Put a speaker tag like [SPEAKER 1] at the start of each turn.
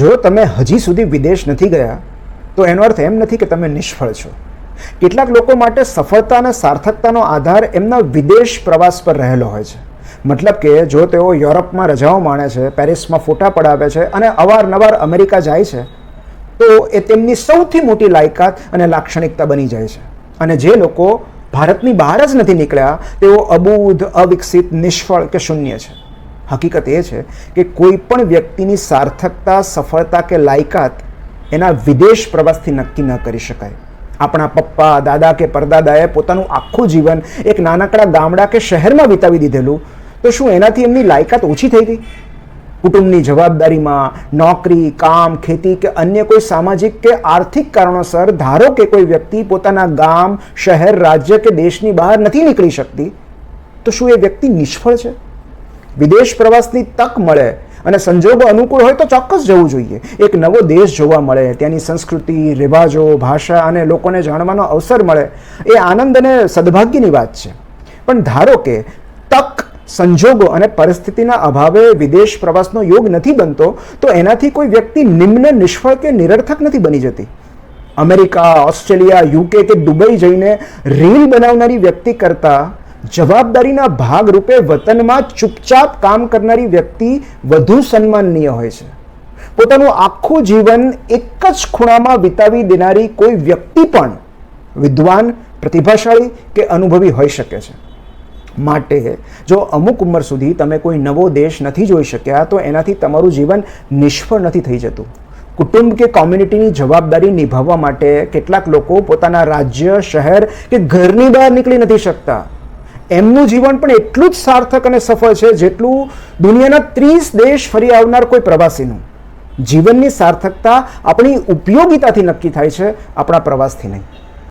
[SPEAKER 1] જો તમે હજી સુધી વિદેશ નથી ગયા તો એનો અર્થ એમ નથી કે તમે નિષ્ફળ છો. કેટલાક લોકો માટે સફળતા અને સાર્થકતાનો આધાર એમના વિદેશ પ્રવાસ પર રહેલો હોય છે. મતલબ કે જો તેઓ યુરોપમાં રજાઓ માણે છે, પેરિસમાં ફોટા પડાવે છે અને અવારનવાર અમેરિકા જાય છે તો એ તેમની સૌથી મોટી લાયકાત અને લાક્ષણિકતા બની જાય છે. અને જે લોકો ભારતની બહાર જ નથી નીકળ્યા તેઓ અબૂધ, અવિકસિત, નિષ્ફળ કે શૂન્ય છે. હકીકત એ છે કે કોઈ પણ વ્યક્તિની સાર્થકતા, સફળતા કે લાયકાત એના વિદેશ પ્રવાસથી નક્કી ન કરી શકાય. આપણા પપ્પા, દાદા કે પરદાદાએ પોતાનું આખું જીવન એક નાનકડા ગામડા કે શહેરમાં વિતાવી દીધેલું, તો શું એનાથી એમની લાયકાત ઓછી થઈ ગઈ? કુટુંબની જવાબદારીમાં, નોકરી, કામ, ખેતી કે અન્ય કોઈ સામાજિક કે આર્થિક કારણોસર ધારો કે કોઈ વ્યક્તિ પોતાના ગામ, શહેર, રાજ્ય કે દેશની બહાર નથી નીકળી શકતી, તો શું એ વ્યક્તિ નિષ્ફળ છે? વિદેશ પ્રવાસની તક મળે અને સંજોગો અનુકૂળ હોય તો ચોક્કસ જવું જોઈએ. એક નવો દેશ જોવા મળે, ત્યાંની સંસ્કૃતિ, રિવાજો, ભાષા અને લોકોને જાણવાનો અવસર મળે, એ આનંદ અને સદભાગ્યની વાત છે. પણ ધારો કે તક, સંજોગો અને પરિસ્થિતિના અભાવે વિદેશ પ્રવાસનો યોગ નથી બનતો, તો એનાથી કોઈ વ્યક્તિ નિમ્ન, નિષ્ફળ કે નિરર્થક નથી બની જતી. અમેરિકા, ઓસ્ટ્રેલિયા, યુકે કે દુબઈ જઈને રીલ બનાવનારી વ્યક્તિ કરતાં જવાબદારીના ભાગરૂપે વતનમાં ચૂપચાપ કામ કરનારી વ્યક્તિ વધુ સન્માનનીય હોય છે. પોતાનું આખું જીવન એક જ ખૂણામાં વિતાવી દેનારી કોઈ વ્યક્તિ પણ વિદ્વાન, પ્રતિભાશાળી કે અનુભવી હોઈ શકે છે. માટે જો અમુક ઉંમર સુધી તમે કોઈ નવો દેશ નથી જોઈ શક્યા તો એનાથી તમારું જીવન નિષ્ફળ નથી થઈ જતું. કુટુંબ કે કોમ્યુનિટીની જવાબદારી નિભાવવા માટે કેટલાક લોકો પોતાના રાજ્ય, શહેર કે ઘરની બહાર નીકળી નથી શકતા. એમનું જીવન પણ એટલું જ સાર્થક અને સફળ છે જેટલું દુનિયાના 30 દેશ ફરી આવનાર કોઈ પ્રવાસીનું. જીવનની સાર્થકતા આપણી ઉપયોગિતાથી નક્કી થાય છે, આપણા પ્રવાસથી નહીં.